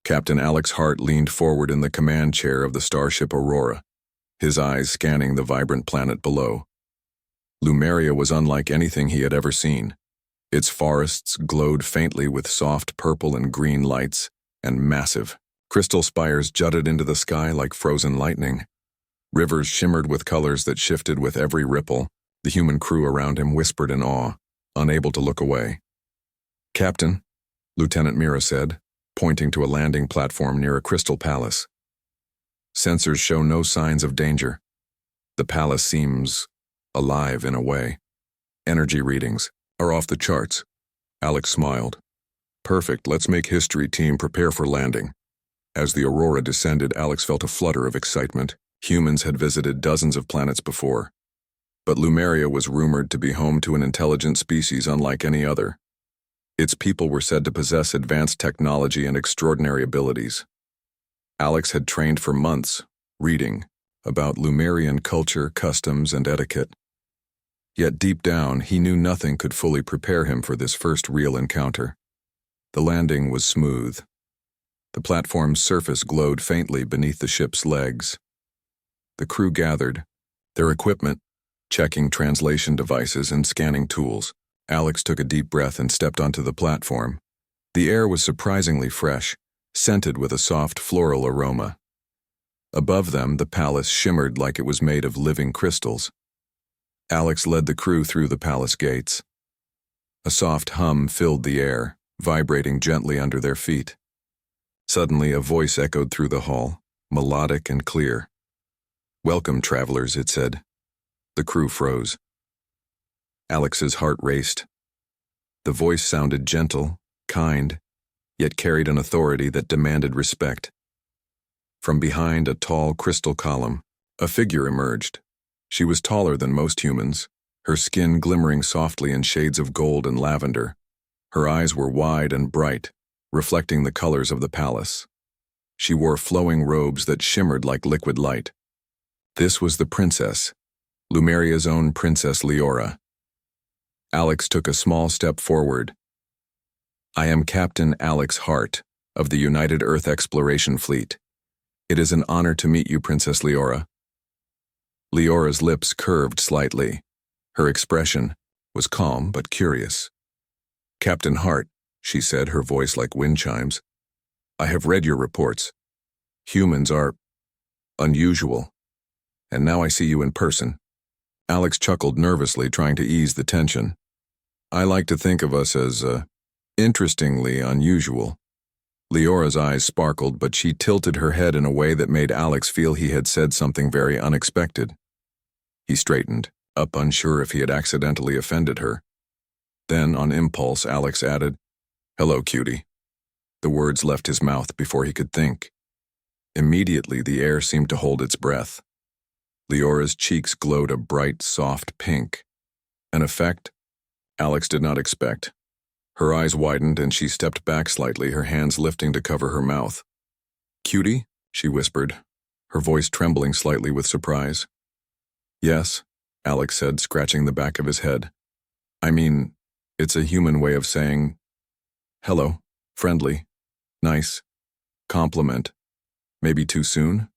Captain Alex Hart leaned forward in the command chair of the starship Aurora, his eyes scanning the vibrant planet below. Lumeria was unlike anything he had ever seen. Its forests glowed faintly with soft purple and green lights, and massive crystal spires jutted into the sky like frozen lightning. Rivers shimmered with colors that shifted with every ripple. The human crew around him whispered in awe, unable to look away. "Captain," Lieutenant Mira said, pointing to a landing platform near a crystal palace. "Sensors show no signs of danger. The palace seems alive in a way. Energy readings are off the charts." Alex smiled. "Perfect, let's make history, team. Prepare for landing." As the Aurora descended, Alex felt a flutter of excitement. Humans had visited dozens of planets before, but Lumeria was rumored to be home to an intelligent species unlike any other. Its people were said to possess advanced technology and extraordinary abilities. Alex had trained for months, reading about Lumerian culture, customs, and etiquette. Yet deep down, he knew nothing could fully prepare him for this first real encounter. The landing was smooth. The platform's surface glowed faintly beneath the ship's legs. The crew gathered, their equipment, checking translation devices and scanning tools. Alex took a deep breath and stepped onto the platform. The air was surprisingly fresh, scented with a soft floral aroma. Above them, the palace shimmered like it was made of living crystals. Alex led the crew through the palace gates. A soft hum filled the air, vibrating gently under their feet. Suddenly, a voice echoed through the hall, melodic and clear. "Welcome, travelers," it said. The crew froze. Alex's heart raced. The voice sounded gentle, kind, yet carried an authority that demanded respect. From behind a tall crystal column, a figure emerged. She was taller than most humans, her skin glimmering softly in shades of gold and lavender. Her eyes were wide and bright, reflecting the colors of the palace. She wore flowing robes that shimmered like liquid light. This was the princess, Lumeria's own Princess Leora. Alex took a small step forward. "I am Captain Alex Hart of the United Earth Exploration Fleet. It is an honor to meet you, Princess Leora." Leora's lips curved slightly. Her expression was calm but curious. "Captain Hart," she said, her voice like wind chimes, "I have read your reports. Humans are unusual, and now I see you in person." Alex chuckled nervously, trying to ease the tension. "I like to think of us as, interestingly unusual." Leora's eyes sparkled, but she tilted her head in a way that made Alex feel he had said something very unexpected. He straightened, up unsure if he had accidentally offended her. Then, on impulse, Alex added, "Hello, Cutie." The words left his mouth before he could think. Immediately, the air seemed to hold its breath. Leora's cheeks glowed a bright, soft pink, an effect Alex did not expect. Her eyes widened and she stepped back slightly, her hands lifting to cover her mouth. "Cutie?" she whispered, her voice trembling slightly with surprise. "Yes," Alex said, scratching the back of his head. "I mean, it's a human way of saying hello, friendly, nice, compliment. Maybe too soon?"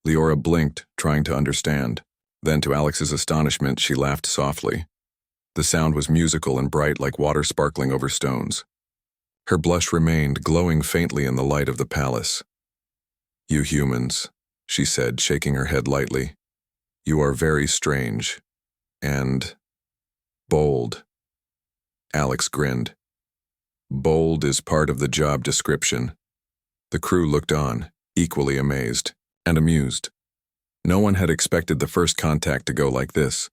Leora blinked, trying to understand. Then, to Alex's astonishment, she laughed softly. The sound was musical and bright like water sparkling over stones. Her blush remained, glowing faintly in the light of the palace. "You humans," she said, shaking her head lightly. "You are very strange. And bold." Alex grinned. "Bold is part of the job description." The crew looked on, equally amazed and amused. No one had expected the first contact to go like this.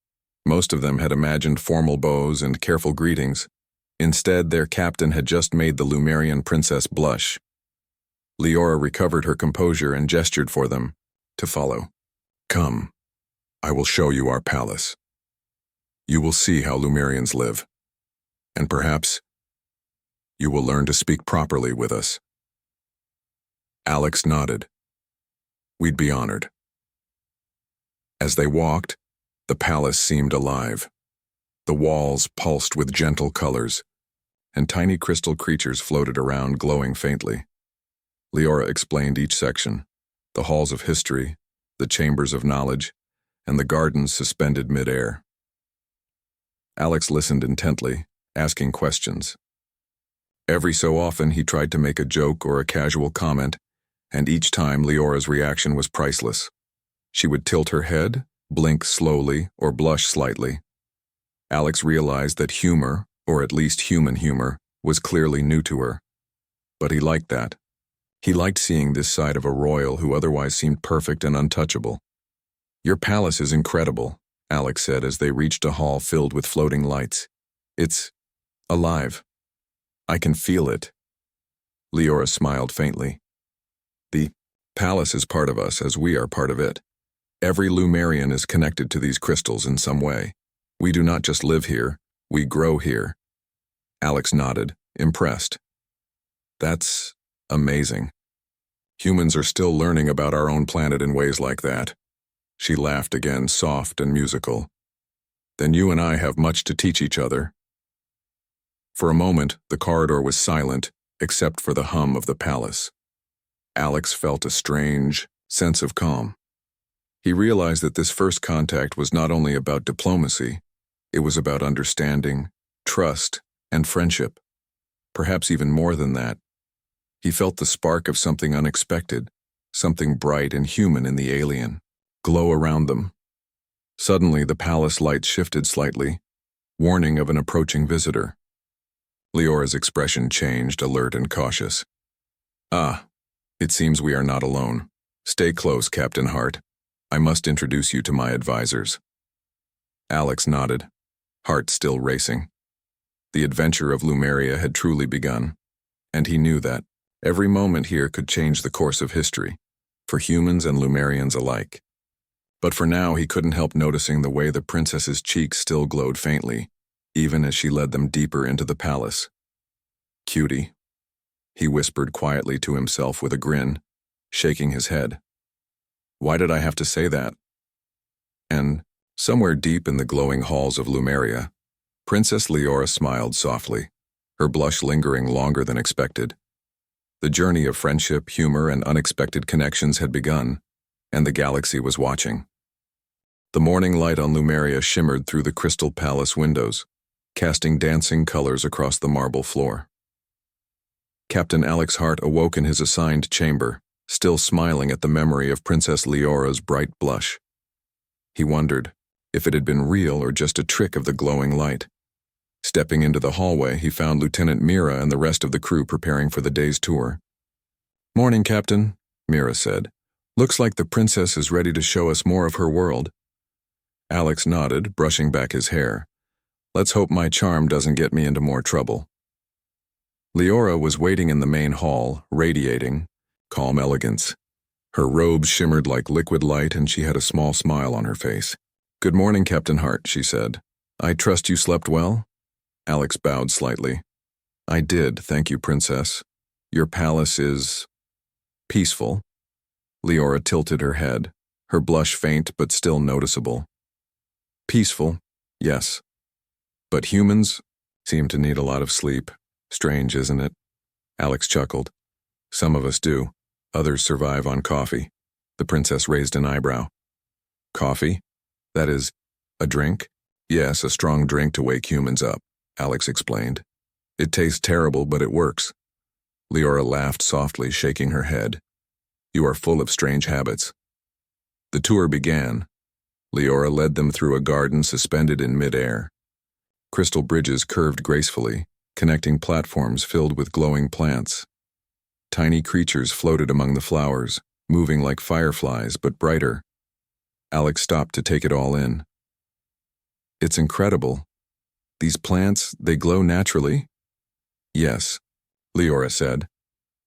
Most of them had imagined formal bows and careful greetings. Instead, their captain had just made the Lumerian princess blush. Leora recovered her composure and gestured for them to follow. "Come, I will show you our palace. You will see how Lumerians live. And perhaps you will learn to speak properly with us." Alex nodded. "We'd be honored." As they walked, the palace seemed alive. The walls pulsed with gentle colors, and tiny crystal creatures floated around, glowing faintly. Leora explained each section: the halls of history, the chambers of knowledge, and the gardens suspended mid-air. Alex listened intently, asking questions. Every so often he tried to make a joke or a casual comment, and each time Leora's reaction was priceless. She would tilt her head, blink slowly, or blush slightly. Alex realized that humor, or at least human humor, was clearly new to her. But he liked that. He liked seeing this side of a royal who otherwise seemed perfect and untouchable. "Your palace is incredible," Alex said as they reached a hall filled with floating lights. "It's alive. I can feel it." Leora smiled faintly. "The palace is part of us as we are part of it. Every Lumerian is connected to these crystals in some way. We do not just live here, we grow here." Alex nodded, impressed. "That's amazing. Humans are still learning about our own planet in ways like that." She laughed again, soft and musical. "Then you and I have much to teach each other." For a moment, the corridor was silent, except for the hum of the palace. Alex felt a strange sense of calm. He realized that this first contact was not only about diplomacy, it was about understanding, trust, and friendship. Perhaps even more than that. He felt the spark of something unexpected, something bright and human in the alien, glow around them. Suddenly, the palace lights shifted slightly, warning of an approaching visitor. Leora's expression changed, alert and cautious. "Ah, it seems we are not alone. Stay close, Captain Hart. I must introduce you to my advisors." Alex nodded, heart still racing. The adventure of Lumeria had truly begun, and he knew that every moment here could change the course of history, for humans and Lumerians alike. But for now, he couldn't help noticing the way the princess's cheeks still glowed faintly, even as she led them deeper into the palace. "Cutie," he whispered quietly to himself with a grin, shaking his head. Why did I have to say that? And somewhere deep in the glowing halls of Lumeria, Princess Leora smiled softly, her blush lingering longer than expected. The journey of friendship, humor, and unexpected connections had begun, and the galaxy was watching. The morning light on Lumeria shimmered through the crystal palace windows, casting dancing colors across the marble floor. Captain Alex Hart awoke in his assigned chamber, still smiling at the memory of Princess Leora's bright blush. He wondered if it had been real or just a trick of the glowing light. Stepping into the hallway, he found Lieutenant Mira and the rest of the crew preparing for the day's tour. "Morning, Captain," Mira said. "Looks like the princess is ready to show us more of her world." Alex nodded, brushing back his hair. "Let's hope my charm doesn't get me into more trouble." Leora was waiting in the main hall, radiating calm elegance. Her robes shimmered like liquid light and she had a small smile on her face. "Good morning, Captain Hart," she said. "I trust you slept well?" Alex bowed slightly. "I did, thank you, Princess. Your palace is peaceful." Leora tilted her head, her blush faint but still noticeable. "Peaceful, yes. But humans seem to need a lot of sleep. Strange, isn't it?" Alex chuckled. "Some of us do. Others survive on coffee." The princess raised an eyebrow. "Coffee? That is, a drink?" "Yes, a strong drink to wake humans up," Alex explained. "It tastes terrible, but it works." Leora laughed softly, shaking her head. "You are full of strange habits." The tour began. Leora led them through a garden suspended in mid-air. Crystal bridges curved gracefully, connecting platforms filled with glowing plants. Tiny creatures floated among the flowers, moving like fireflies but brighter. Alex stopped to take it all in. "It's incredible. These plants, they glow naturally?" "Yes," Leora said.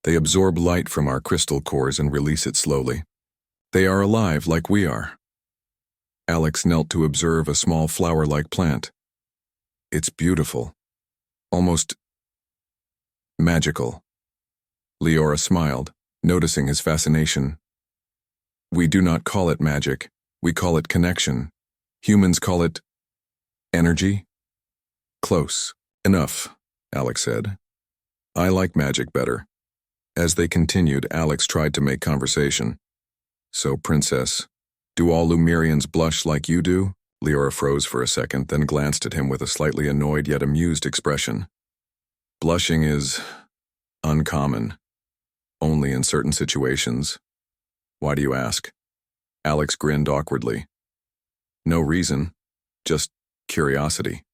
"They absorb light from our crystal cores and release it slowly. They are alive like we are." Alex knelt to observe a small flower-like plant. "It's beautiful. Almost magical." Leora smiled, noticing his fascination. "We do not call it magic. We call it connection. Humans call it energy." "Close enough," Alex said. "I like magic better. As they continued, Alex tried to make conversation. So, Princess, do all Lumerians blush like you do? Leora froze for a second, then glanced at him with a slightly annoyed yet amused expression. Blushing is uncommon. Only in certain situations. Why do you ask? Alex grinned awkwardly. No reason, just curiosity.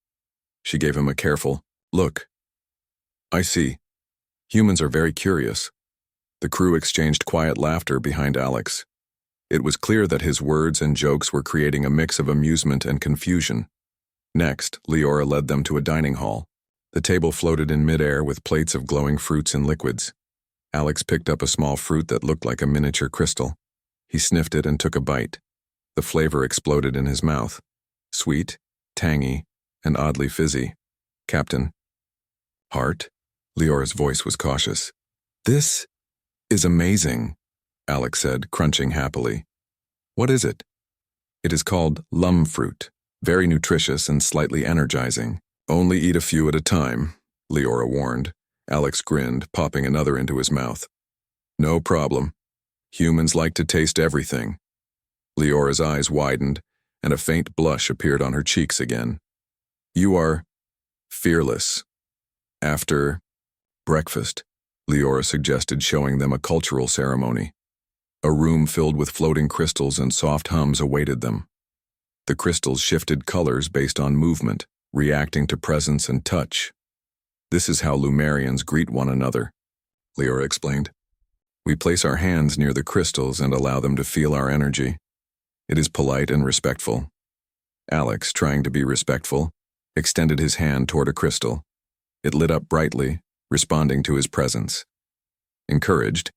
She gave him a careful look. I see. Humans are very curious. The crew exchanged quiet laughter behind Alex. It was clear that his words and jokes were creating a mix of amusement and confusion. Next, Leora led them to a dining hall. The table floated in midair with plates of glowing fruits and liquids. Alex picked up a small fruit that looked like a miniature crystal. He sniffed it and took a bite. The flavor exploded in his mouth. Sweet, tangy, and oddly fizzy. Captain. Hart? Leora's voice was cautious. This is amazing, Alex said, crunching happily. What is it? It is called lum fruit. Very nutritious and slightly energizing. Only eat a few at a time, Leora warned. Alex grinned, popping another into his mouth. No problem. Humans like to taste everything. Leora's eyes widened, and a faint blush appeared on her cheeks again. You are fearless. After breakfast, Leora suggested, showing them a cultural ceremony. A room filled with floating crystals and soft hums awaited them. The crystals shifted colors based on movement, reacting to presence and touch. This is how Lumerians greet one another, Leora explained. We place our hands near the crystals and allow them to feel our energy. It is polite and respectful. Alex, trying to be respectful, extended his hand toward a crystal. It lit up brightly, responding to his presence. Encouraged,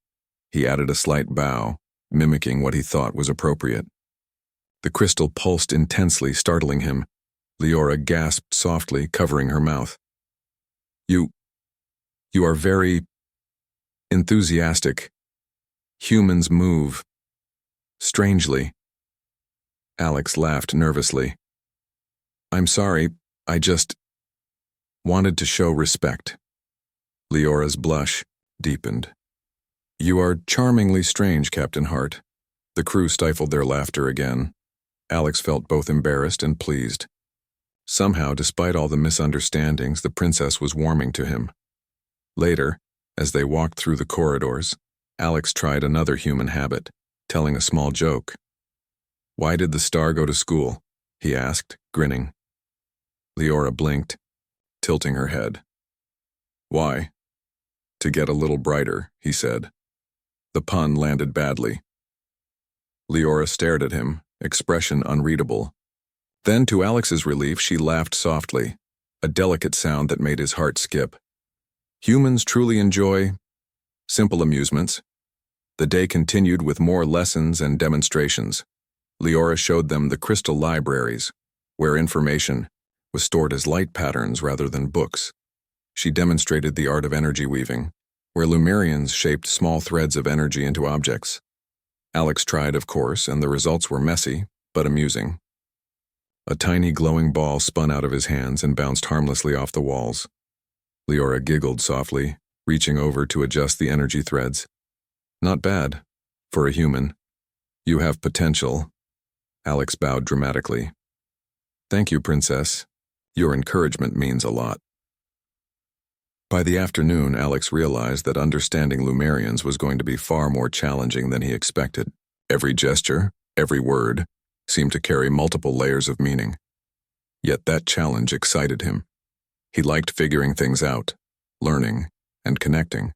he added a slight bow, mimicking what he thought was appropriate. The crystal pulsed intensely, startling him. Leora gasped softly, covering her mouth. You are very enthusiastic. Humans move strangely. Alex laughed nervously. I'm sorry, I just wanted to show respect. Leora's blush deepened. You are charmingly strange, Captain Hart. The crew stifled their laughter again. Alex felt both embarrassed and pleased. Somehow, despite all the misunderstandings, the princess was warming to him. Later, as they walked through the corridors, Alex tried another human habit, telling a small joke. Why did the star go to school? He asked, grinning. Leora blinked, tilting her head. Why? To get a little brighter, he said. The pun landed badly. Leora stared at him, expression unreadable. Then, to Alex's relief, she laughed softly, a delicate sound that made his heart skip. Humans truly enjoy simple amusements. The day continued with more lessons and demonstrations. Leora showed them the crystal libraries, where information was stored as light patterns rather than books. She demonstrated the art of energy weaving, where Lumerians shaped small threads of energy into objects. Alex tried, of course, and the results were messy, but amusing. A tiny glowing ball spun out of his hands and bounced harmlessly off the walls. Leora giggled softly, reaching over to adjust the energy threads. Not bad, for a human. You have potential. Alex bowed dramatically. Thank you, Princess. Your encouragement means a lot. By the afternoon, Alex realized that understanding Lumerians was going to be far more challenging than he expected. Every gesture, every word, seemed to carry multiple layers of meaning. Yet that challenge excited him. He liked figuring things out, learning, and connecting.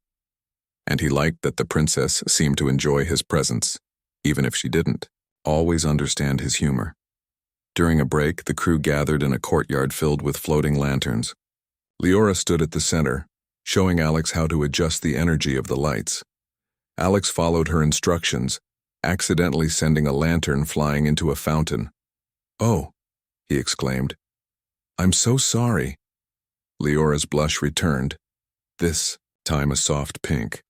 And he liked that the princess seemed to enjoy his presence, even if she didn't always understand his humor. During a break, the crew gathered in a courtyard filled with floating lanterns. Leora stood at the center, showing Alex how to adjust the energy of the lights. Alex followed her instructions, accidentally sending a lantern flying into a fountain. Oh, he exclaimed. I'm so sorry. Leora's blush returned, this time a soft pink.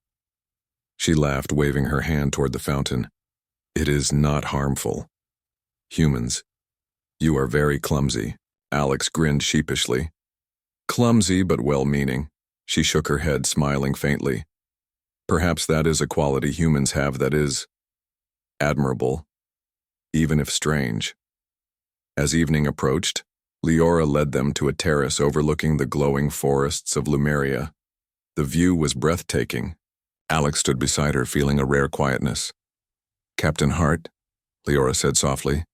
She laughed, waving her hand toward the fountain. It is not harmful. Humans, you are very clumsy. Alex grinned sheepishly. Clumsy but well-meaning. She shook her head, smiling faintly. Perhaps that is a quality humans have that is admirable, even if strange. As evening approached, Leora led them to a terrace overlooking the glowing forests of Lumeria. The view was breathtaking. Alex stood beside her, feeling a rare quietness. "Captain Hart," Leora said softly,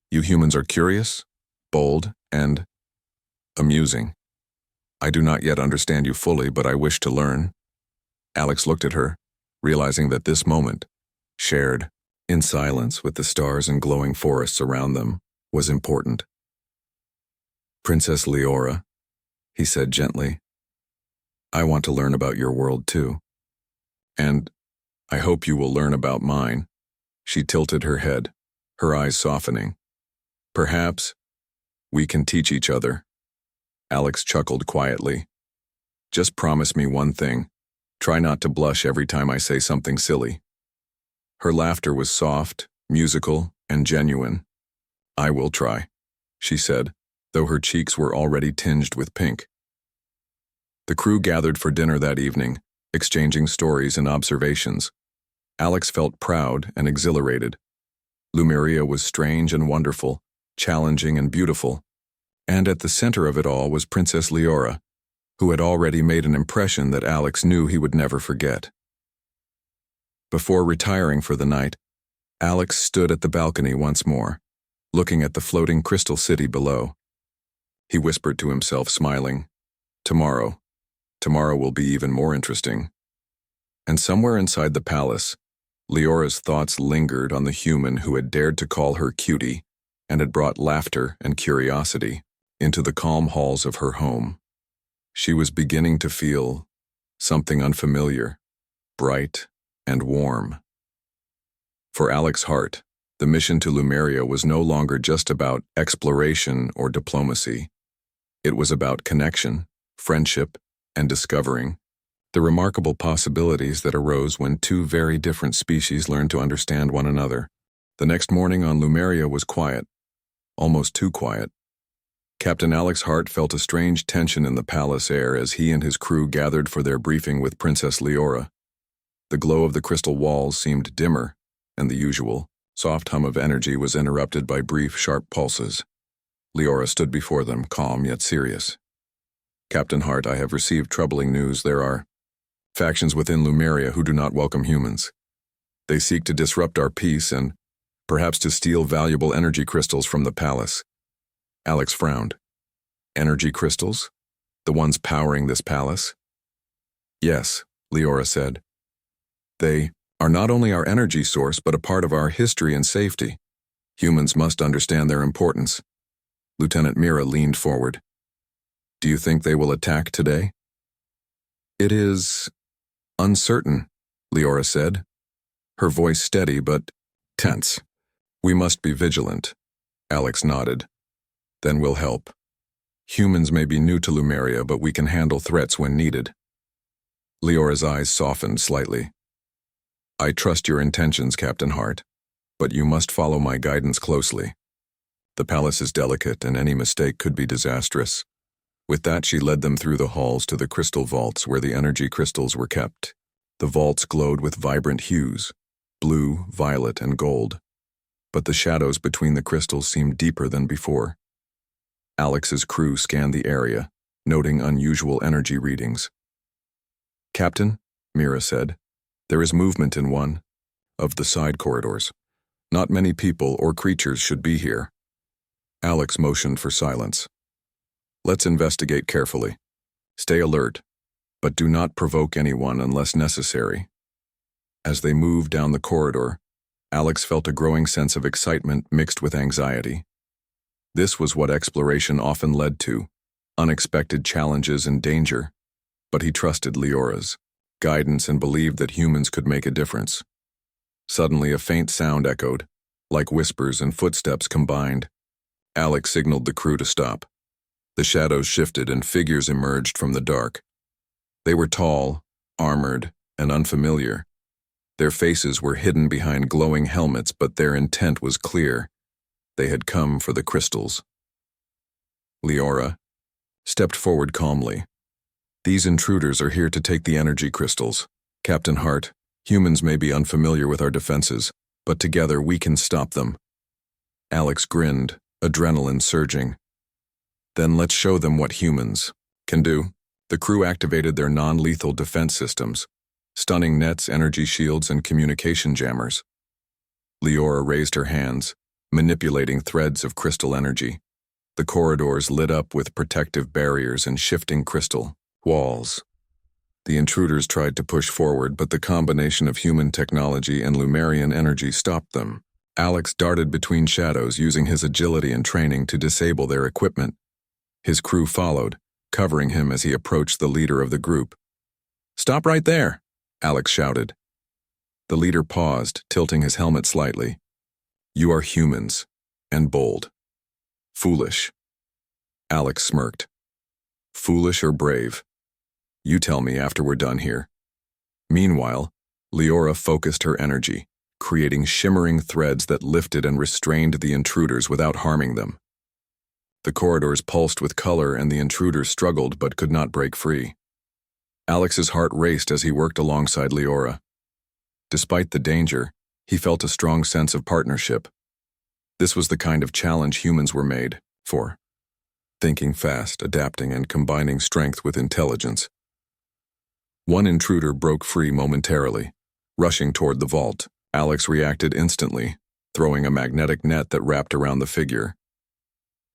"you humans are curious, bold, and amusing. I do not yet understand you fully, but I wish to learn." Alex looked at her, realizing that this moment, shared in silence with the stars and glowing forests around them, was important. "Princess Leora," he said gently, "I want to learn about your world too. And I hope you will learn about mine." She tilted her head, her eyes softening. "Perhaps we can teach each other." Alex chuckled quietly. "Just promise me one thing. Try not to blush every time I say something silly." Her laughter was soft, musical, and genuine. "I will try," she said, though her cheeks were already tinged with pink. The crew gathered for dinner that evening, exchanging stories and observations. Alex felt proud and exhilarated. Lumeria was strange and wonderful, challenging and beautiful, and at the center of it all was Princess Leora, who had already made an impression that Alex knew he would never forget. Before retiring for the night, Alex stood at the balcony once more, looking at the floating crystal city below. He whispered to himself, smiling, Tomorrow will be even more interesting." And somewhere inside the palace, Leora's thoughts lingered on the human who had dared to call her Cutie and had brought laughter and curiosity into the calm halls of her home. She was beginning to feel something unfamiliar, bright and warm. For Alex Hart, the mission to Lumeria was no longer just about exploration or diplomacy. It was about connection, friendship, and discovering the remarkable possibilities that arose when two very different species learned to understand one another. The next morning on Lumeria was quiet, almost too quiet. Captain Alex Hart felt a strange tension in the palace air as he and his crew gathered for their briefing with Princess Leora. The glow of the crystal walls seemed dimmer, and the usual soft hum of energy was interrupted by brief, sharp pulses. Leora stood before them, calm yet serious. "Captain Hart, I have received troubling news. There are factions within Lumeria who do not welcome humans. They seek to disrupt our peace and perhaps to steal valuable energy crystals from the palace." Alex frowned. "Energy crystals? The ones powering this palace?" "Yes," Leora said. "They are not only our energy source but a part of our history and safety. Humans must understand their importance." Lieutenant Mira leaned forward. "Do you think they will attack today?" "It is uncertain," Leora said, her voice steady but tense. "We must be vigilant." Alex nodded. "Then we'll help. Humans may be new to Lumeria, but we can handle threats when needed." Leora's eyes softened slightly. "I trust your intentions, Captain Hart, but you must follow my guidance closely. The palace is delicate, and any mistake could be disastrous." With that, she led them through the halls to the crystal vaults where the energy crystals were kept. The vaults glowed with vibrant hues, blue, violet, and gold, but the shadows between the crystals seemed deeper than before. Alex's crew scanned the area, noting unusual energy readings. "Captain," Mira said, "there is movement in one of the side corridors. Not many people or creatures should be here." Alex motioned for silence. "Let's investigate carefully. Stay alert, but do not provoke anyone unless necessary." As they moved down the corridor, Alex felt a growing sense of excitement mixed with anxiety. This was what exploration often led to, unexpected challenges and danger, but he trusted Leora's guidance and believed that humans could make a difference. Suddenly, a faint sound echoed, like whispers and footsteps combined. Alex signaled the crew to stop. The shadows shifted and figures emerged from the dark. They were tall, armored, and unfamiliar. Their faces were hidden behind glowing helmets, but their intent was clear. They had come for the crystals. Leora stepped forward calmly. "These intruders are here to take the energy crystals. Captain Hart, humans may be unfamiliar with our defenses, but together we can stop them. Alex grinned, adrenaline surging. Then let's show them what humans can do. The crew activated their non-lethal defense systems, stunning nets, energy shields, and communication jammers. Leora raised her hands, manipulating threads of crystal energy. The corridors lit up with protective barriers and shifting crystal walls. The intruders tried to push forward, but the combination of human technology and Lumerian energy stopped them. Alex darted between shadows, using his agility and training to disable their equipment. His crew followed, covering him as he approached the leader of the group. "Stop right there!" Alex shouted. The leader paused, tilting his helmet slightly. "You are humans, and bold. Foolish." Alex smirked. "Foolish or brave? You tell me after we're done here." Meanwhile, Leora focused her energy, creating shimmering threads that lifted and restrained the intruders without harming them. The corridors pulsed with color and the intruders struggled but could not break free. Alex's heart raced as he worked alongside Leora. Despite the danger, he felt a strong sense of partnership. This was the kind of challenge humans were made for. Thinking fast, adapting, and combining strength with intelligence. One intruder broke free momentarily, rushing toward the vault. Alex reacted instantly, throwing a magnetic net that wrapped around the figure.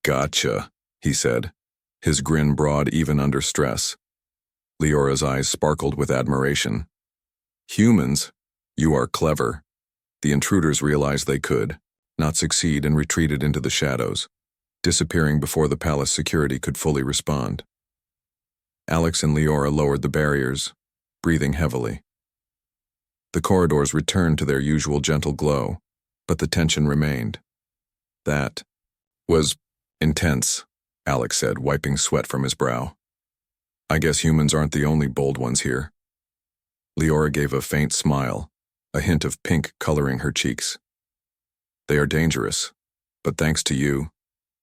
"Gotcha," he said, his grin broad even under stress. Leora's eyes sparkled with admiration. "Humans, you are clever." The intruders realized they could not succeed and retreated into the shadows, disappearing before the palace security could fully respond. Alex and Leora lowered the barriers, breathing heavily. The corridors returned to their usual gentle glow, but the tension remained. "That was intense," Alex said, wiping sweat from his brow. "I guess humans aren't the only bold ones here." Leora gave a faint smile, a hint of pink coloring her cheeks. "They are dangerous, but thanks to you,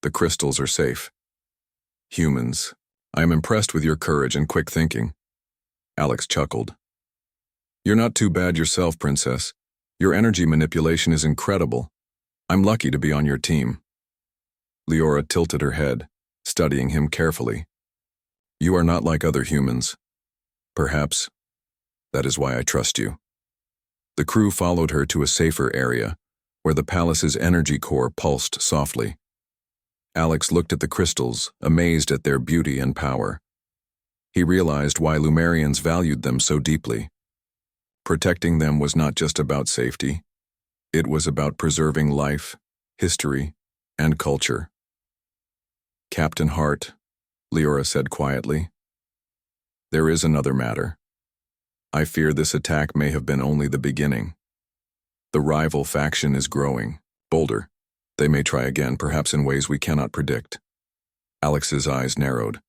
the crystals are safe. Humans, I am impressed with your courage and quick thinking." Alex chuckled. "You're not too bad yourself, Princess. Your energy manipulation is incredible. I'm lucky to be on your team." Leora tilted her head, studying him carefully. "You are not like other humans. Perhaps that is why I trust you." The crew followed her to a safer area, where the palace's energy core pulsed softly. Alex looked at the crystals, amazed at their beauty and power. He realized why Lumerians valued them so deeply. Protecting them was not just about safety. It was about preserving life, history, and culture. "Captain Hart," Leora said quietly, "there is another matter. I fear this attack may have been only the beginning. The rival faction is growing, bolder. They may try again, perhaps in ways we cannot predict." Alex's eyes narrowed.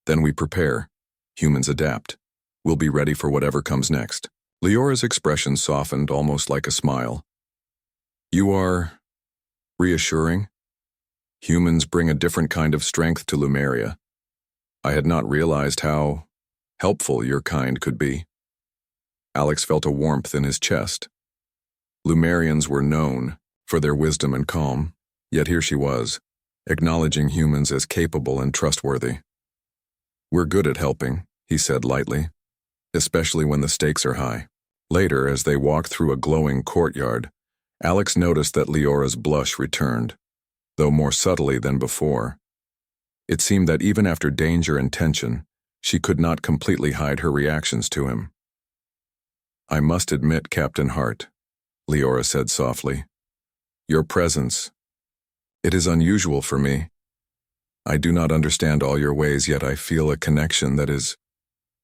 "Then we prepare. Humans adapt. We'll be ready for whatever comes next." Leora's expression softened almost like a smile. "You are reassuring. Humans bring a different kind of strength to Lumeria. I had not realized how helpful your kind could be." Alex felt a warmth in his chest. Lumerians were known for their wisdom and calm, yet here she was, acknowledging humans as capable and trustworthy. "We're good at helping," he said lightly, "especially when the stakes are high." Later, as they walked through a glowing courtyard, Alex noticed that Leora's blush returned, though more subtly than before. It seemed that even after danger and tension, she could not completely hide her reactions to him. "I must admit, Captain Hart," Leora said softly, "your presence, it is unusual for me. I do not understand all your ways, yet I feel a connection that is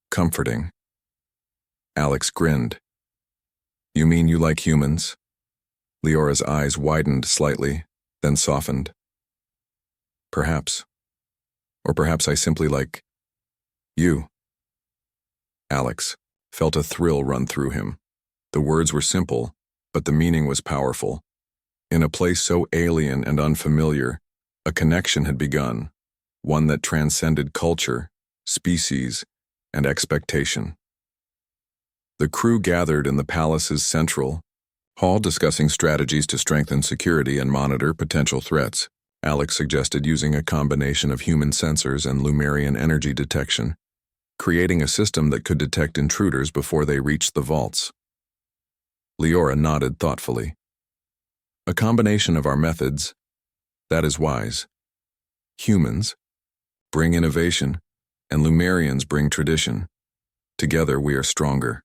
comforting." Alex grinned. "You mean you like humans?" Leora's eyes widened slightly, then softened. "Perhaps. Or perhaps I simply like you." Alex felt a thrill run through him. The words were simple, but the meaning was powerful. In a place so alien and unfamiliar, a connection had begun, one that transcended culture, species, and expectation. The crew gathered in the palace's central hall discussing strategies to strengthen security and monitor potential threats. Alex suggested using a combination of human sensors and Lumerian energy detection, creating a system that could detect intruders before they reached the vaults. Leora nodded thoughtfully. A combination of our methods, that is wise. Humans bring innovation, and Lumerians bring tradition. Together we are stronger.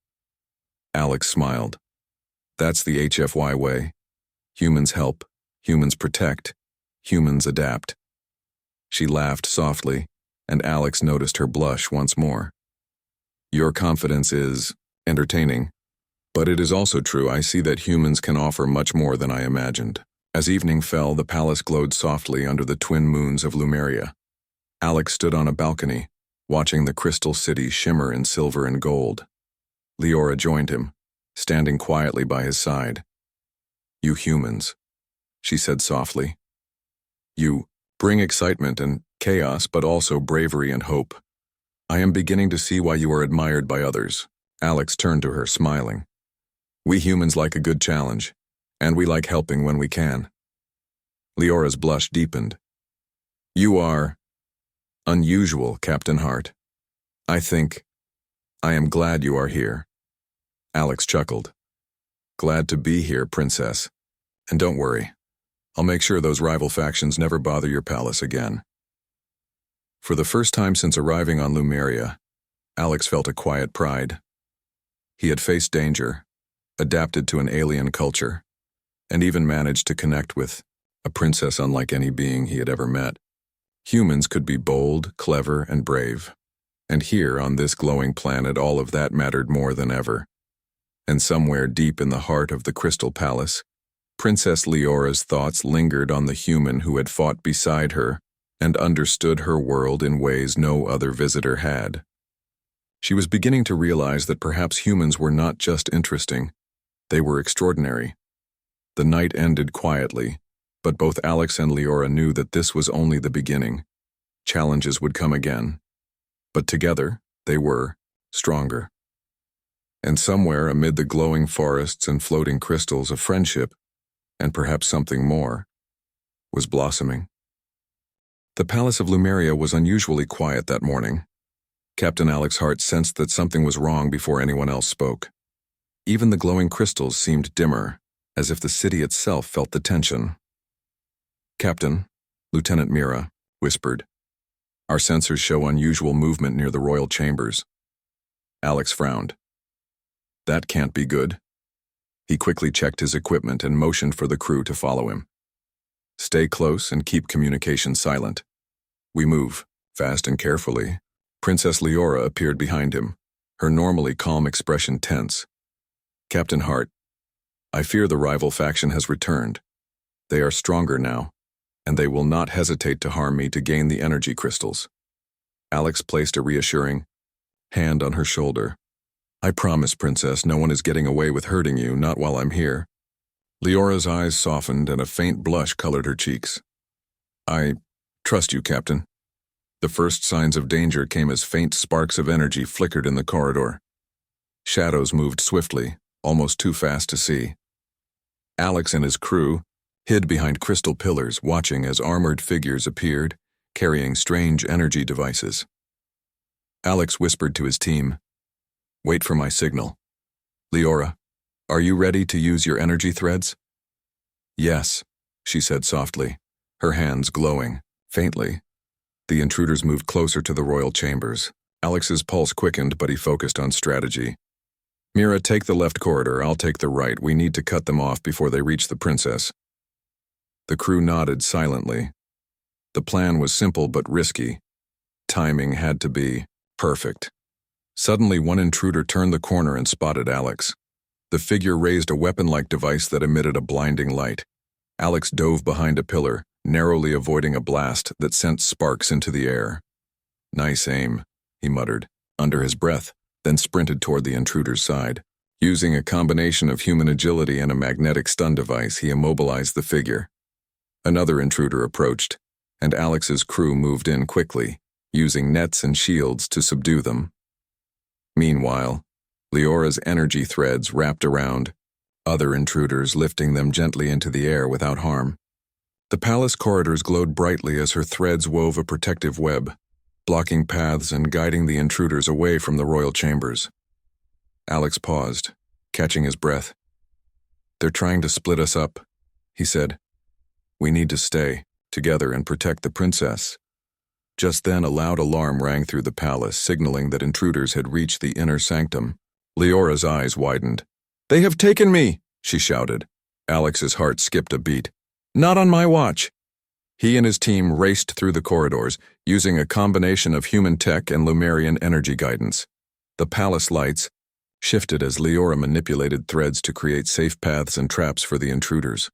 Alex smiled. That's the HFY way. Humans help, humans protect, humans adapt. She laughed softly, and Alex noticed her blush once more. Your confidence is entertaining, but it is also true I see that humans can offer much more than I imagined. As evening fell, the palace glowed softly under the twin moons of Lumeria. Alex stood on a balcony, watching the crystal city shimmer in silver and gold. Leora joined him, standing quietly by his side. You humans, she said softly. You bring excitement and chaos, but also bravery and hope. I am beginning to see why you are admired by others. Alex turned to her, smiling. We humans like a good challenge, and we like helping when we can. Leora's blush deepened. You are unusual, Captain Hart. I am glad you are here. Alex chuckled. Glad to be here, Princess. And don't worry, I'll make sure those rival factions never bother your palace again. For the first time since arriving on Lumeria, Alex felt a quiet pride. He had faced danger, adapted to an alien culture, and even managed to connect with a princess unlike any being he had ever met. Humans could be bold, clever, and brave. And here, on this glowing planet, all of that mattered more than ever. And somewhere deep in the heart of the Crystal Palace, Princess Leora's thoughts lingered on the human who had fought beside her and understood her world in ways no other visitor had. She was beginning to realize that perhaps humans were not just interesting, they were extraordinary. The night ended quietly, but both Alex and Leora knew that this was only the beginning. Challenges would come again. But together, they were stronger. And somewhere amid the glowing forests and floating crystals, a friendship, and perhaps something more, was blossoming. The Palace of Lumeria was unusually quiet that morning. Captain Alex Hart sensed that something was wrong before anyone else spoke. Even the glowing crystals seemed dimmer, as if the city itself felt the tension. Captain, Lieutenant Mira whispered. Our sensors show unusual movement near the royal chambers. Alex frowned. That can't be good. He quickly checked his equipment and motioned for the crew to follow him. Stay close and keep communication silent. We move, fast and carefully. Princess Leora appeared behind him, her normally calm expression tense. Captain Hart, I fear the rival faction has returned. They are stronger now, and they will not hesitate to harm me to gain the energy crystals. Alex placed a reassuring hand on her shoulder. I promise, Princess, no one is getting away with hurting you, not while I'm here. Leora's eyes softened and a faint blush colored her cheeks. I trust you, Captain. The first signs of danger came as faint sparks of energy flickered in the corridor. Shadows moved swiftly, almost too fast to see. Alex and his crew hid behind crystal pillars, watching as armored figures appeared, carrying strange energy devices. Alex whispered to his team, Wait for my signal. Leora, are you ready to use your energy threads? Yes, she said softly, her hands glowing, faintly. The intruders moved closer to the royal chambers. Alex's pulse quickened, but he focused on strategy. Mira, take the left corridor, I'll take the right. We need to cut them off before they reach the princess. The crew nodded silently. The plan was simple but risky. Timing had to be perfect. Suddenly, one intruder turned the corner and spotted Alex. The figure raised a weapon-like device that emitted a blinding light. Alex dove behind a pillar, narrowly avoiding a blast that sent sparks into the air. Nice aim, he muttered, under his breath, then sprinted toward the intruder's side. Using a combination of human agility and a magnetic stun device, he immobilized the figure. Another intruder approached, and Alex's crew moved in quickly, using nets and shields to subdue them. Meanwhile, Leora's energy threads wrapped around other intruders, lifting them gently into the air without harm. The palace corridors glowed brightly as her threads wove a protective web, blocking paths and guiding the intruders away from the royal chambers. Alex paused, catching his breath. "They're trying to split us up," he said. "We need to stay together and protect the princess." Just then, a loud alarm rang through the palace, signaling that intruders had reached the inner sanctum. Leora's eyes widened. "They have taken me!" she shouted. Alex's heart skipped a beat. "Not on my watch!" He and his team raced through the corridors, using a combination of human tech and Lumerian energy guidance. The palace lights shifted as Leora manipulated threads to create safe paths and traps for the intruders.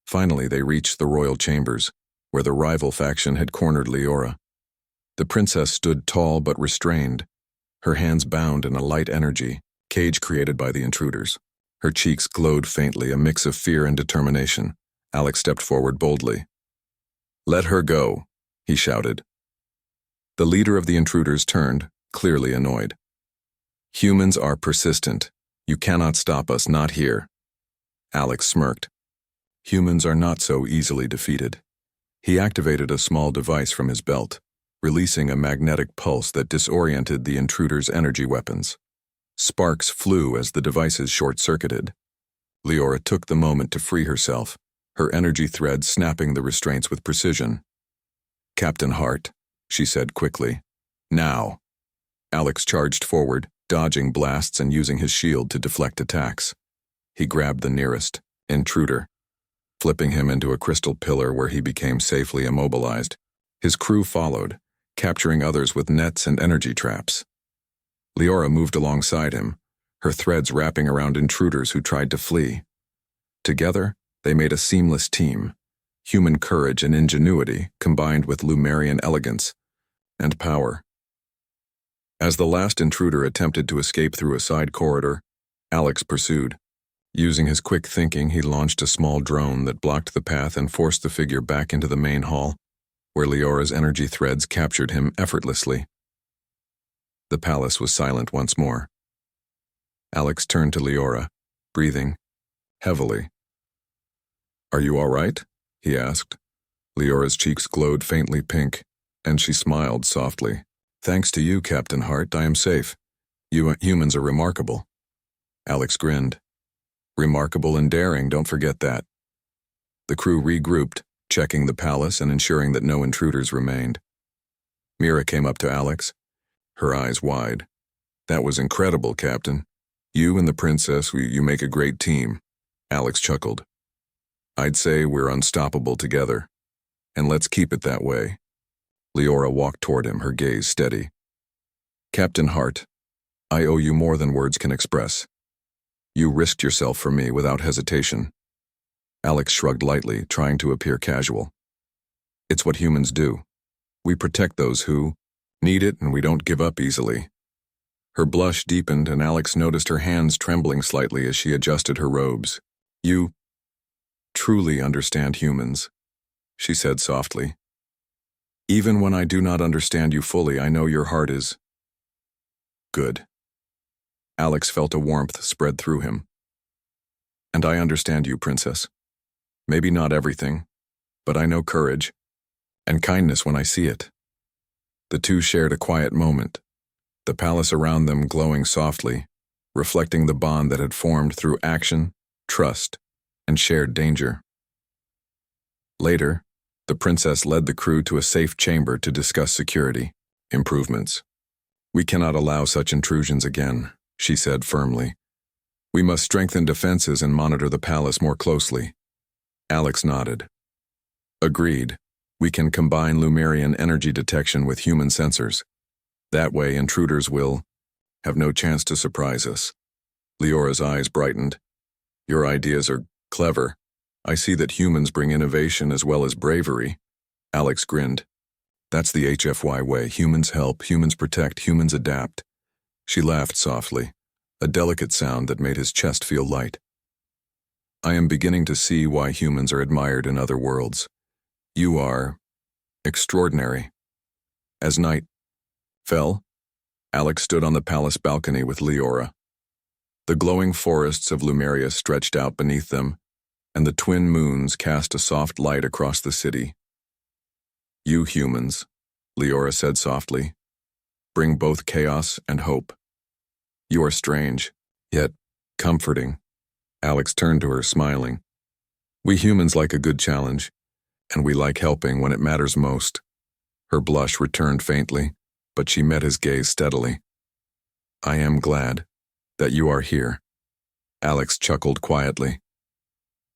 Finally, they reached the royal chambers, where the rival faction had cornered Leora. The princess stood tall but restrained, her hands bound in a light energy cage created by the intruders. Her cheeks glowed faintly, a mix of fear and determination. Alex stepped forward boldly. "Let her go," he shouted. The leader of the intruders turned, clearly annoyed. "Humans are persistent. You cannot stop us, not here." Alex smirked. Humans are not so easily defeated. He activated a small device from his belt, releasing a magnetic pulse that disoriented the intruders' energy weapons. Sparks flew as the devices short-circuited. Leora took the moment to free herself, her energy thread snapping the restraints with precision. "Captain Hart," she said quickly. "Now." Alex charged forward, dodging blasts and using his shield to deflect attacks. He grabbed the nearest intruder, flipping him into a crystal pillar where he became safely immobilized. His crew followed, capturing others with nets and energy traps. Leora moved alongside him, her threads wrapping around intruders who tried to flee. Together, they made a seamless team, human courage and ingenuity combined with Lumerian elegance and power. As the last intruder attempted to escape through a side corridor, Alex pursued. Using his quick thinking, he launched a small drone that blocked the path and forced the figure back into the main hall, where Leora's energy threads captured him effortlessly. The palace was silent once more. Alex turned to Leora, breathing heavily. "Are you all right?" he asked. Leora's cheeks glowed faintly pink, and she smiled softly. "Thanks to you, Captain Hart, I am safe. You humans are remarkable." Alex grinned. "Remarkable and daring, don't forget that." The crew regrouped, checking the palace and ensuring that no intruders remained. Mira came up to Alex, her eyes wide. "That was incredible, Captain. You and the princess, you make a great team." Alex chuckled. "I'd say we're unstoppable together. And let's keep it that way." Leora walked toward him, her gaze steady. "Captain Hart, I owe you more than words can express. You risked yourself for me without hesitation." Alex shrugged lightly, trying to appear casual. "It's what humans do. We protect those who need it, and we don't give up easily." Her blush deepened, and Alex noticed her hands trembling slightly as she adjusted her robes. "You truly understand humans," she said softly. "Even when I do not understand you fully, I know your heart is good." Alex felt a warmth spread through him. "And I understand you, Princess. Maybe not everything, but I know courage and kindness when I see it." The two shared a quiet moment, the palace around them glowing softly, reflecting the bond that had formed through action, trust, and shared danger. Later, the princess led the crew to a safe chamber to discuss security improvements. "We cannot allow such intrusions again," she said firmly. "We must strengthen defenses and monitor the palace more closely." Alex nodded. "Agreed. We can combine Lumerian energy detection with human sensors. That way, intruders will have no chance to surprise us." Leora's eyes brightened. "Your ideas are clever. I see that humans bring innovation as well as bravery." Alex grinned. "That's the HFY way. Humans help, humans protect, humans adapt." She laughed softly, a delicate sound that made his chest feel light. "I am beginning to see why humans are admired in other worlds. You are extraordinary." As night fell, Alex stood on the palace balcony with Leora. The glowing forests of Lumeria stretched out beneath them, and the twin moons cast a soft light across the city. "You humans," Leora said softly, "bring both chaos and hope. You are strange, yet comforting." Alex turned to her, smiling. "We humans like a good challenge, and we like helping when it matters most." Her blush returned faintly, but she met his gaze steadily. "I am glad that you are here." Alex chuckled quietly.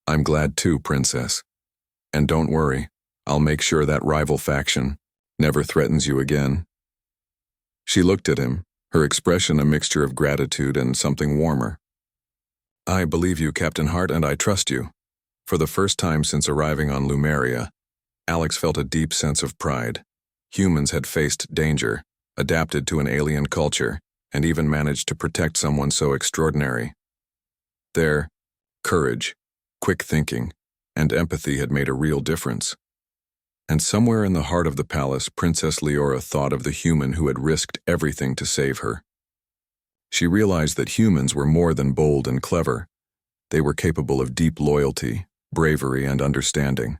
"I'm glad too, Princess. And don't worry, I'll make sure that rival faction never threatens you again." She looked at him, her expression a mixture of gratitude and something warmer. "I believe you, Captain Hart, and I trust you." For the first time since arriving on Lumeria, Alex felt a deep sense of pride. Humans had faced danger, adapted to an alien culture, and even managed to protect someone so extraordinary. Their courage, quick thinking, and empathy had made a real difference. And somewhere in the heart of the palace, Princess Leora thought of the human who had risked everything to save her. She realized that humans were more than bold and clever. They were capable of deep loyalty, bravery, and understanding.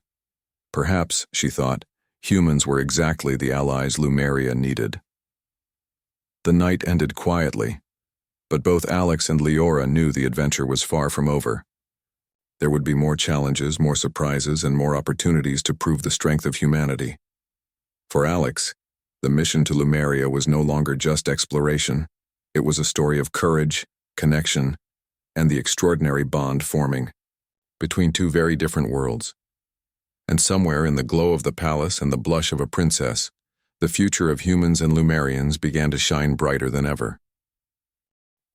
Perhaps, she thought, humans were exactly the allies Lumeria needed. The night ended quietly, but both Alex and Leora knew the adventure was far from over. There would be more challenges, more surprises, and more opportunities to prove the strength of humanity. For Alex, the mission to Lumeria was no longer just exploration. It was a story of courage, connection, and the extraordinary bond forming between two very different worlds. And somewhere in the glow of the palace and the blush of a princess, the future of humans and Lumerians began to shine brighter than ever.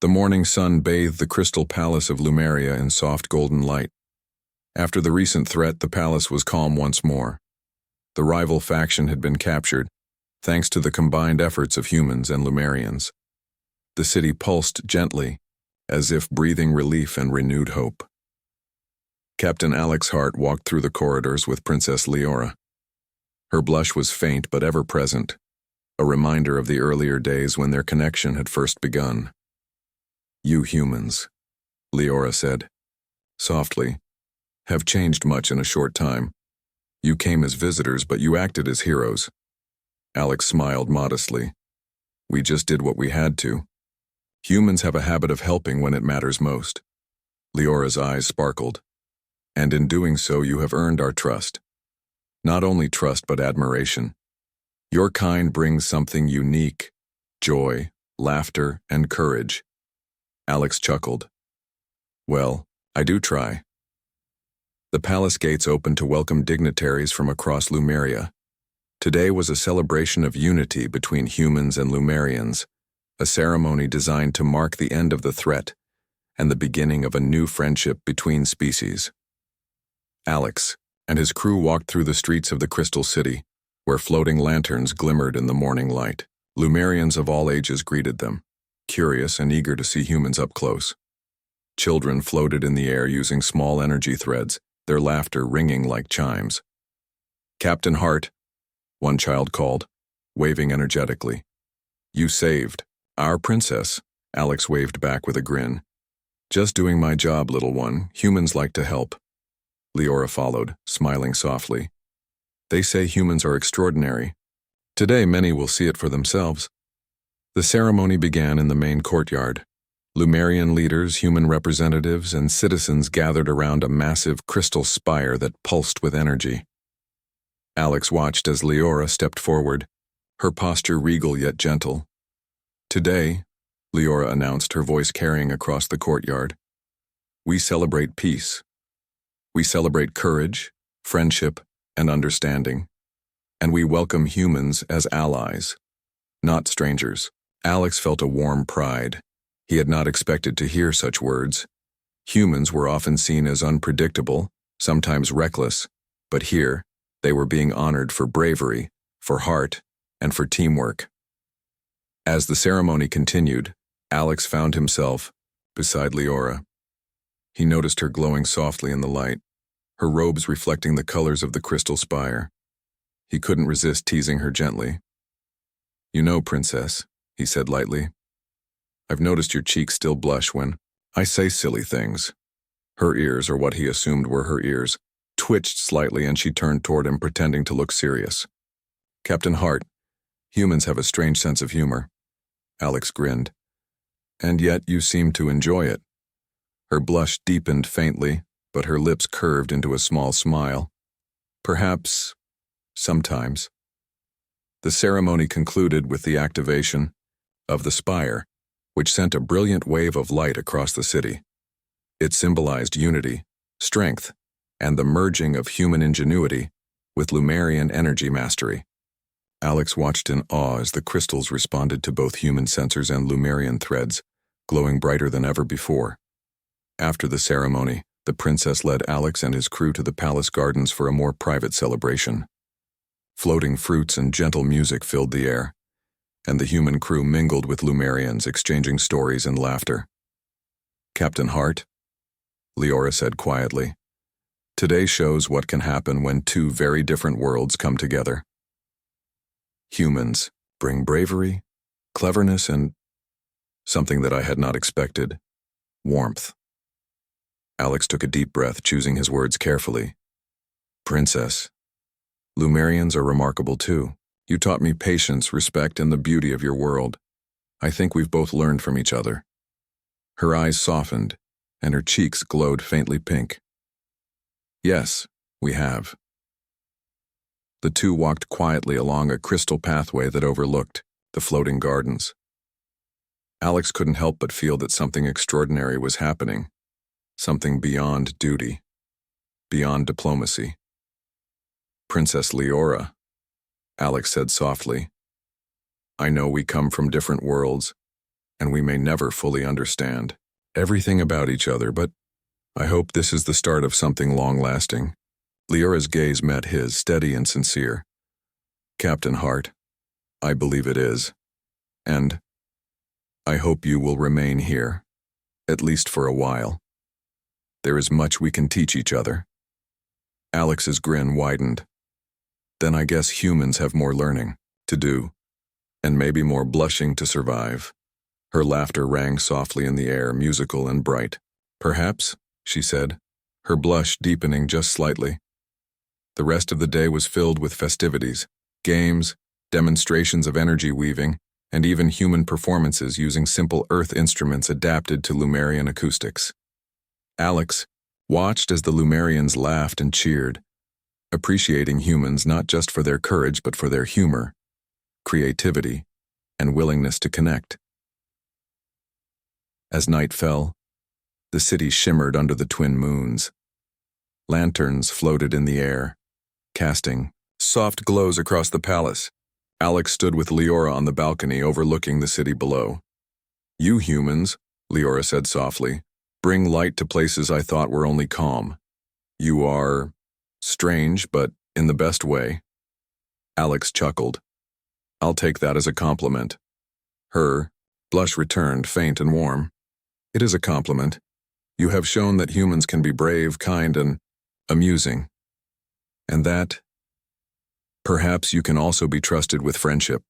The morning sun bathed the crystal palace of Lumeria in soft golden light. After the recent threat, the palace was calm once more. The rival faction had been captured, thanks to the combined efforts of humans and Lumerians. The city pulsed gently, as if breathing relief and renewed hope. Captain Alex Hart walked through the corridors with Princess Leora. Her blush was faint but ever present, a reminder of the earlier days when their connection had first begun. "You humans," Leora said, softly, "have changed much in a short time. You came as visitors, but you acted as heroes." Alex smiled modestly. "We just did what we had to. Humans have a habit of helping when it matters most." Leora's eyes sparkled. "And in doing so, you have earned our trust. Not only trust, but admiration. Your kind brings something unique: joy, laughter, and courage." Alex chuckled. "Well, I do try." The palace gates opened to welcome dignitaries from across Lumeria. Today was a celebration of unity between humans and Lumerians, a ceremony designed to mark the end of the threat and the beginning of a new friendship between species. Alex and his crew walked through the streets of the Crystal City, where floating lanterns glimmered in the morning light. Lumerians of all ages greeted them, curious and eager to see humans up close. Children floated in the air using small energy threads, their laughter ringing like chimes. "Captain Hart," one child called, waving energetically. "You saved our princess," Alex waved back with a grin. "Just doing my job, little one. Humans like to help." Leora followed, smiling softly. "They say humans are extraordinary. Today many will see it for themselves." The ceremony began in the main courtyard. Lumerian leaders, human representatives, and citizens gathered around a massive crystal spire that pulsed with energy. Alex watched as Leora stepped forward, her posture regal yet gentle. "Today," Leora announced, her voice carrying across the courtyard, "we celebrate peace. We celebrate courage, friendship, and understanding. And we welcome humans as allies, not strangers." Alex felt a warm pride. He had not expected to hear such words. Humans were often seen as unpredictable, sometimes reckless, but here, they were being honored for bravery, for heart, and for teamwork. As the ceremony continued, Alex found himself beside Leora. He noticed her glowing softly in the light, her robes reflecting the colors of the crystal spire. He couldn't resist teasing her gently. "You know, Princess, he said lightly. I've noticed your cheeks still blush when I say silly things. Her ears, or what he assumed were her ears, twitched slightly and she turned toward him, pretending to look serious. Captain Hart, humans have a strange sense of humor. Alex grinned. And yet you seem to enjoy it. Her blush deepened faintly, but her lips curved into a small smile. Perhaps, sometimes. The ceremony concluded with the activation of the spire, which sent a brilliant wave of light across the city. It symbolized unity, strength, and the merging of human ingenuity with Lumerian energy mastery. Alex watched in awe as the crystals responded to both human sensors and Lumerian threads, glowing brighter than ever before. After the ceremony, the princess led Alex and his crew to the palace gardens for a more private celebration. Floating fruits and gentle music filled the air, and the human crew mingled with Lumerians, exchanging stories and laughter. Captain Hart, Leora said quietly, today shows what can happen when two very different worlds come together. Humans bring bravery, cleverness, and something that I had not expected, warmth. Alex took a deep breath, choosing his words carefully. Princess, Lumerians are remarkable too. You taught me patience, respect, and the beauty of your world. I think we've both learned from each other. Her eyes softened, and her cheeks glowed faintly pink. Yes, we have. The two walked quietly along a crystal pathway that overlooked the floating gardens. Alex couldn't help but feel that something extraordinary was happening, something beyond duty, beyond diplomacy. Princess Leora, Alex said softly, I know we come from different worlds, and we may never fully understand everything about each other, but I hope this is the start of something long-lasting. Leora's gaze met his, steady and sincere. Captain Hart, I believe it is, and I hope you will remain here, at least for a while. There is much we can teach each other. Alex's grin widened. Then I guess humans have more learning to do, and maybe more blushing to survive. Her laughter rang softly in the air, musical and bright. Perhaps, she said, her blush deepening just slightly. The rest of the day was filled with festivities, games, demonstrations of energy weaving, and even human performances using simple Earth instruments adapted to Lumerian acoustics. Alex watched as the Lumerians laughed and cheered, appreciating humans not just for their courage but for their humor, creativity, and willingness to connect. As night fell, the city shimmered under the twin moons. Lanterns floated in the air, casting soft glows across the palace. Alex stood with Leora on the balcony overlooking the city below. You humans, Leora said softly, bring light to places I thought were only calm. You are strange, but in the best way. Alex chuckled. I'll take that as a compliment. Her blush returned, faint and warm. It is a compliment. You have shown that humans can be brave, kind, and amusing. And that, perhaps you can also be trusted with friendship.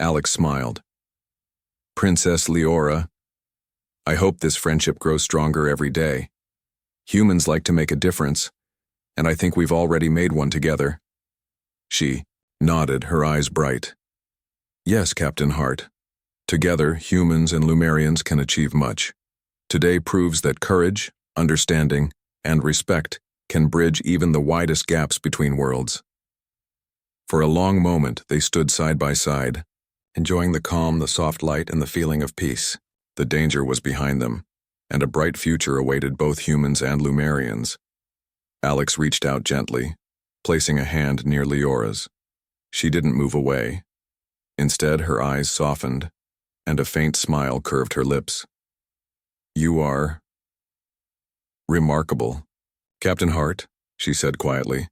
Alex smiled. Princess Leora, I hope this friendship grows stronger every day. Humans like to make a difference, and I think we've already made one together. She nodded, her eyes bright. Yes, Captain Hart. Together, humans and Lumerians can achieve much. Today proves that courage, understanding, and respect can bridge even the widest gaps between worlds. For a long moment, they stood side by side, enjoying the calm, the soft light, and the feeling of peace. The danger was behind them, and a bright future awaited both humans and Lumerians. Alex reached out gently, placing a hand near Leora's. She didn't move away. Instead, her eyes softened, and a faint smile curved her lips. You are remarkable, Captain Hart, she said quietly.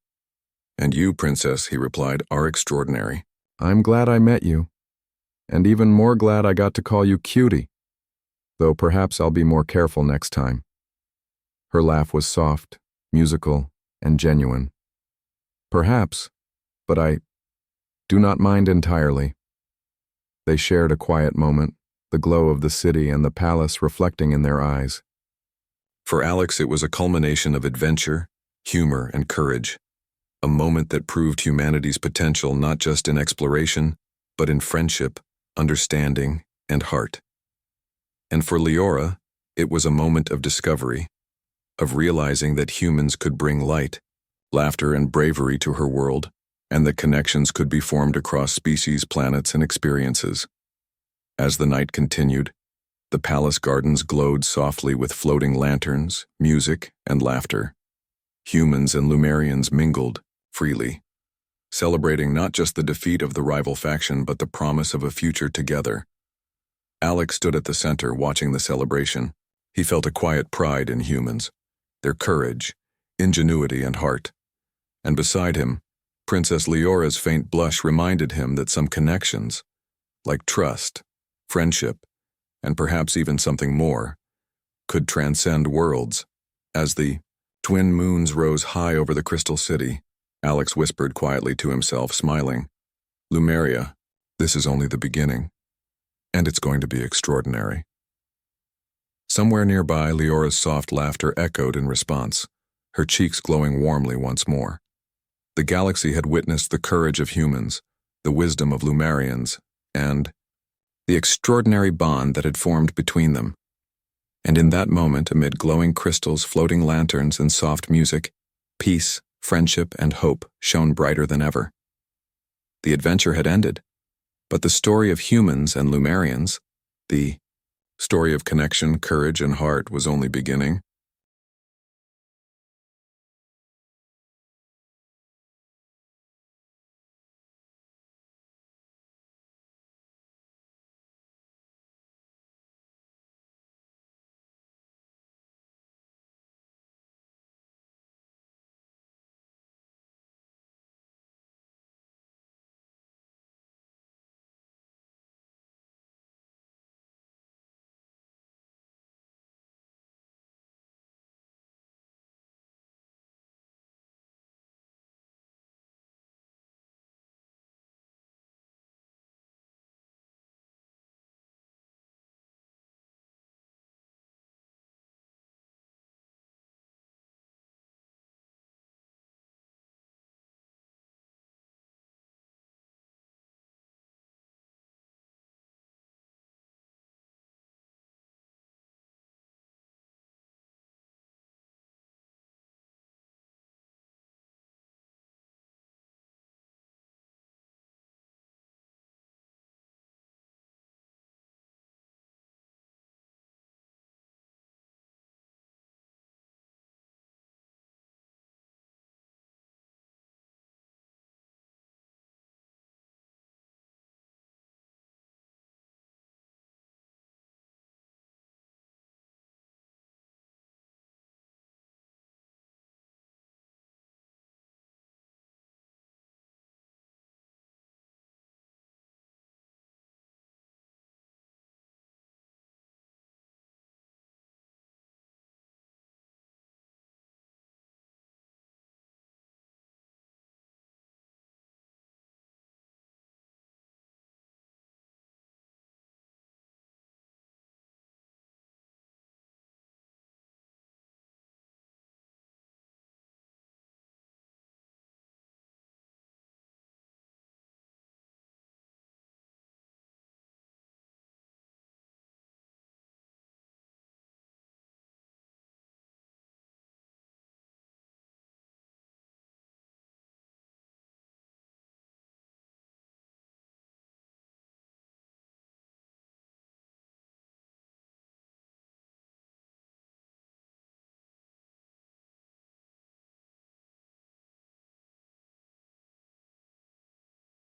And you, Princess, he replied, are extraordinary. I'm glad I met you, and even more glad I got to call you Cutie, though perhaps I'll be more careful next time. Her laugh was soft, musical, and genuine. Perhaps, but I do not mind entirely. They shared a quiet moment, the glow of the city and the palace reflecting in their eyes. For Alex, it was a culmination of adventure, humor, and courage, a moment that proved humanity's potential not just in exploration, but in friendship, understanding, and heart. And for Leora, it was a moment of discovery, of realizing that humans could bring light, laughter, and bravery to her world, and that connections could be formed across species, planets, and experiences. As the night continued, the palace gardens glowed softly with floating lanterns, music, and laughter. Humans and Lumerians mingled freely, celebrating not just the defeat of the rival faction but the promise of a future together. Alex stood at the center watching the celebration. He felt a quiet pride in humans, their courage, ingenuity, and heart. And beside him, Princess Leora's faint blush reminded him that some connections, like trust, friendship, and perhaps even something more, could transcend worlds. As the twin moons rose high over the crystal city, Alex whispered quietly to himself, smiling, "Lumeria, this is only the beginning, and it's going to be extraordinary." Somewhere nearby, Leora's soft laughter echoed in response, her cheeks glowing warmly once more. The galaxy had witnessed the courage of humans, the wisdom of Lumerians, and the extraordinary bond that had formed between them. And in that moment, amid glowing crystals, floating lanterns, and soft music, peace, friendship, and hope shone brighter than ever. The adventure had ended, but the story of humans and Lumerians, the story of connection, courage, and heart, was only beginning.